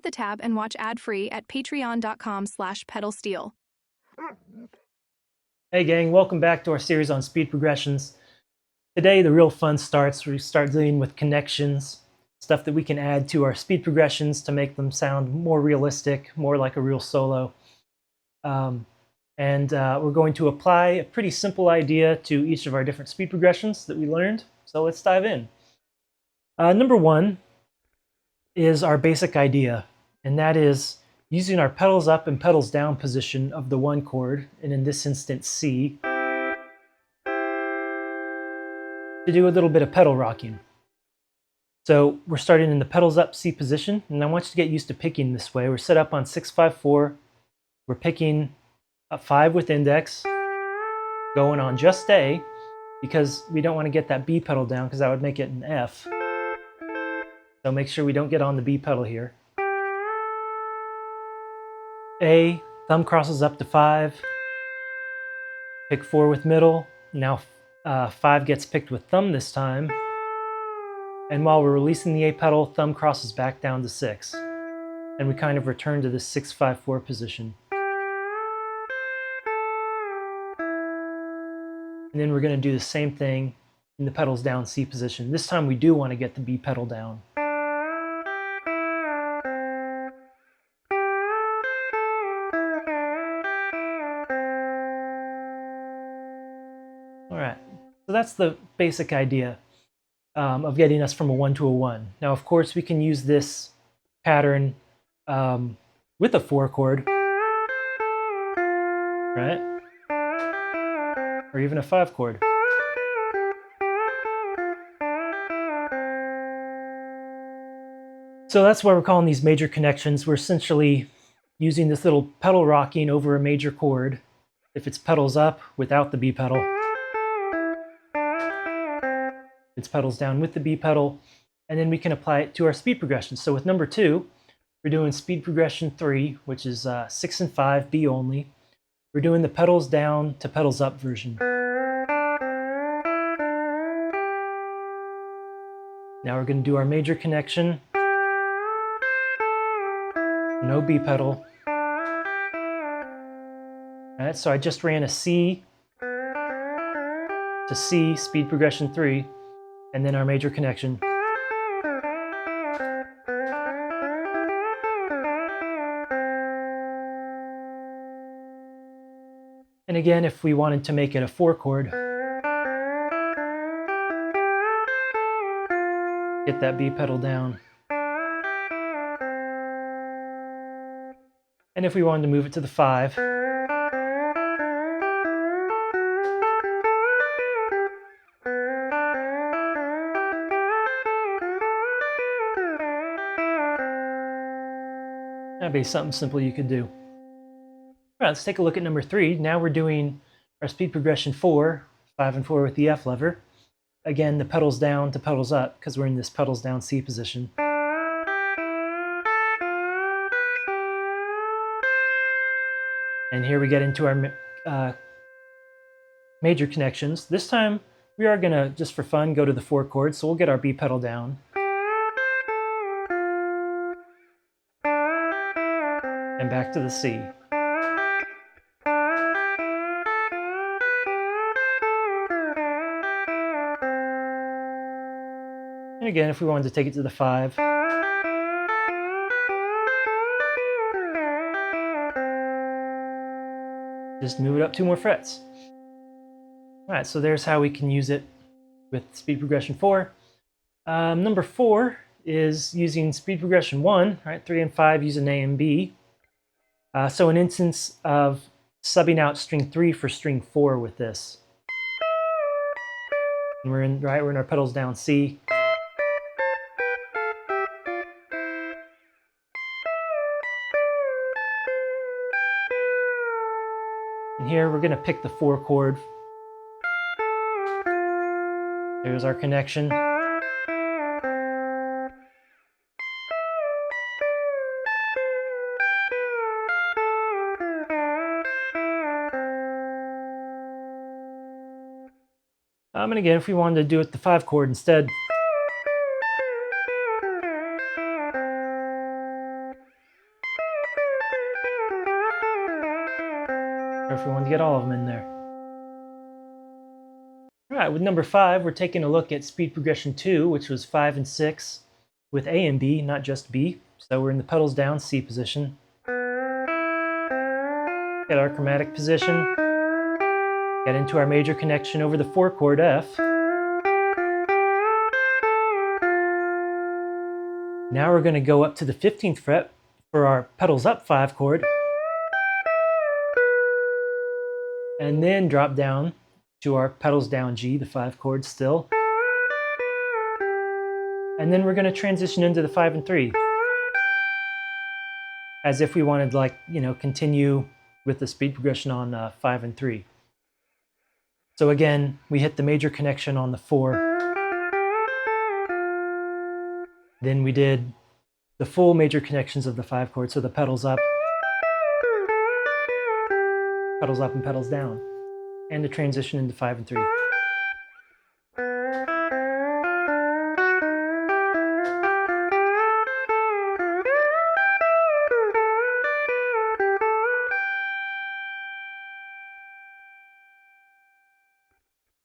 Forget the tab and watch ad-free at patreon.com/pedalsteel. Hey gang, welcome back to our series on speed progressions. Today the real fun starts. We start dealing with connections, stuff that we can add to our speed progressions to make them sound more realistic, more like a real solo. We're going to apply a pretty simple idea to each of our different speed progressions that we learned. So let's dive in. Number one is our basic idea, and that is using our pedals up and pedals down position of the one chord, and in this instance C, to do a little bit of pedal rocking. So we're starting in the pedals up C position, and I want you to get used to picking this way. We're set up on 6-5-4. We're picking a 5 with index, going on just A, because we don't want to get that B pedal down because that would make it an F. So make sure we don't get on the B pedal here. A, thumb crosses up to 5, pick 4 with middle. Now 5 gets picked with thumb this time. And while we're releasing the A pedal, thumb crosses back down to 6. And we kind of return to this 6-5-4 position. And then we're going to do the same thing in the pedals down C position. This time we do want to get the B pedal down. Alright, so that's the basic idea of getting us from a 1 to a 1. Now of course we can use this pattern with a 4 chord, right? Or even a 5 chord. So that's why we're calling these major connections. We're essentially using this little pedal rocking over a major chord if it's pedals up without the B pedal. It's pedals down with the B pedal, and then we can apply it to our speed progression. So with number 2, we're doing speed progression 3, which is 6 and 5, B only. We're doing the pedals down to pedals up version. Now we're going to do our major connection. No B pedal. Alright, so I just ran a C to C, speed progression 3, and then our major connection. And again, if we wanted to make it a 4 chord, get that B pedal down. And if we wanted to move it to the 5, that'd be something simple you could do. All right, let's take a look at number 3. Now we're doing our speed progression 4, 5 and 4 with the F lever. Again, the pedals down to pedals up because we're in this pedals down C position. And here we get into our major connections. This time we are going to, just for fun, go to the 4 chord, so we'll get our B pedal down. And back to the C. And again, if we wanted to take it to the 5. Just move it up 2 more frets. Alright, so there's how we can use it with speed progression 4. Number 4 is using speed progression 1, right? 3 and 5 use an A and B. So an instance of subbing out string 3 for string 4 with this. And we're in our pedals down C. And here we're going to pick the 4 chord. There's our connection. And again, if we wanted to do it the 5 chord instead, Careful one to get all of them in there. All right, with number 5, we're taking a look at speed progression 2, which was 5 and 6 with A and B, not just B. So we're in the pedals down C position. Get our chromatic position. Get into our major connection over the 4 chord F. Now we're going to go up to the 15th fret for our pedals up 5 chord. And then drop down to our pedals down G, the 5 chord still. And then we're going to transition into the 5 and 3. As if we wanted, like, continue with the speed progression on 5 and 3. So again, we hit the major connection on the 4. Then we did the full major connections of the 5 chord, so the pedals up and pedals down, and the transition into 5 and 3.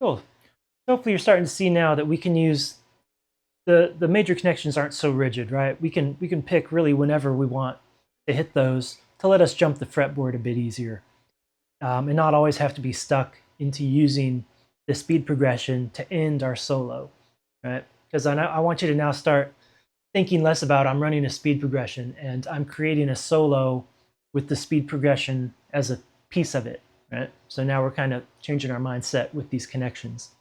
Cool. Hopefully you're starting to see now that we can use the major connections aren't so rigid, right? We can pick really whenever we want to hit those to let us jump the fretboard a bit easier, and not always have to be stuck into using the speed progression to end our solo, right? Because I want you to now start thinking less about I'm running a speed progression and I'm creating a solo with the speed progression as a piece of it, right? So now we're kind of changing our mindset with these connections.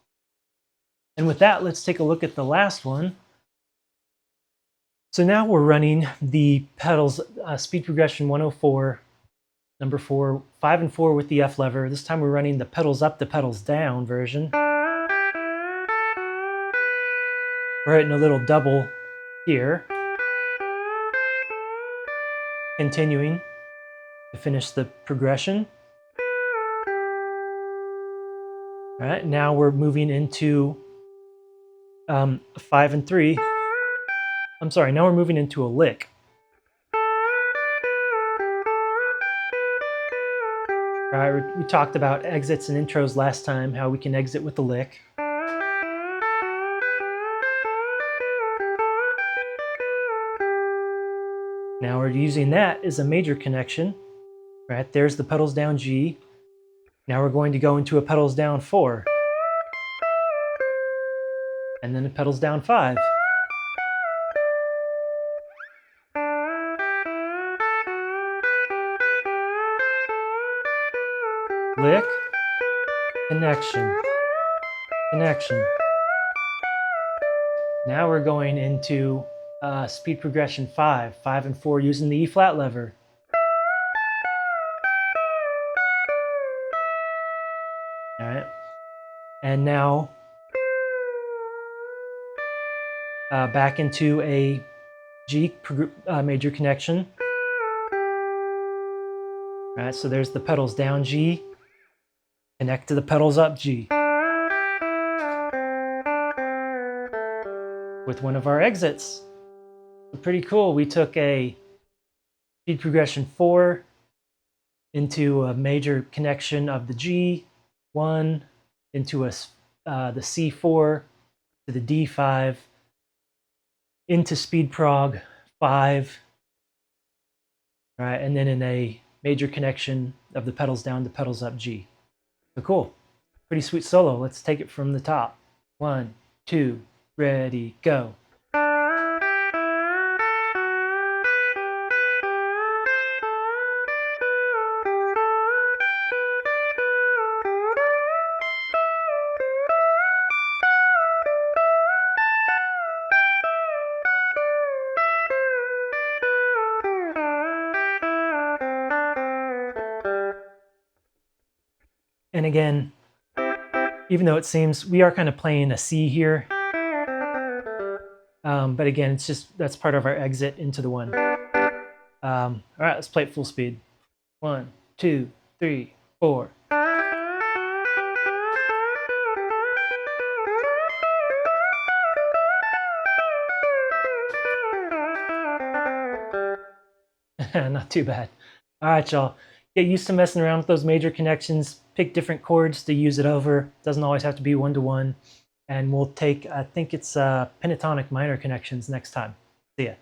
And with that, let's take a look at the last one. So now we're running the pedals speed progression 104, number 4, 5 and 4 with the F lever. This time we're running the pedals up, the pedals down version. We're hitting a little double here. Continuing to finish the progression. All right, now we're moving into 5 and 3. I'm sorry, now we're moving into a lick. All right, we talked about exits and intros last time, how we can exit with the lick. Now we're using that as a major connection. Right, there's the pedals down G. Now we're going to go into a pedals down 4. And then a pedals down 5. Lick, connection, connection. Now we're going into speed progression 5, 5 and 4 using the E flat lever. All right, and now back into a G major connection. All right, so there's the pedals down G, connect to the pedals up G. With one of our exits. Pretty cool. We took a speed progression 4 into a major connection of the G1, into the C4 to the D5, into speed prog 5, right, and then in a major connection of the pedals down to pedals up G. So cool. Pretty sweet solo. Let's take it from the top. 1, 2, ready, go. And again, even though it seems we are kind of playing a C here, but again, it's just that's part of our exit into the 1. All right, let's play it full speed. 1, 2, 3, 4. Not too bad. All right, y'all. get used to messing around with those major connections, pick different chords to use it over. Doesn't always have to be one-to-one. And we'll take, I think it's pentatonic minor connections next time. See ya.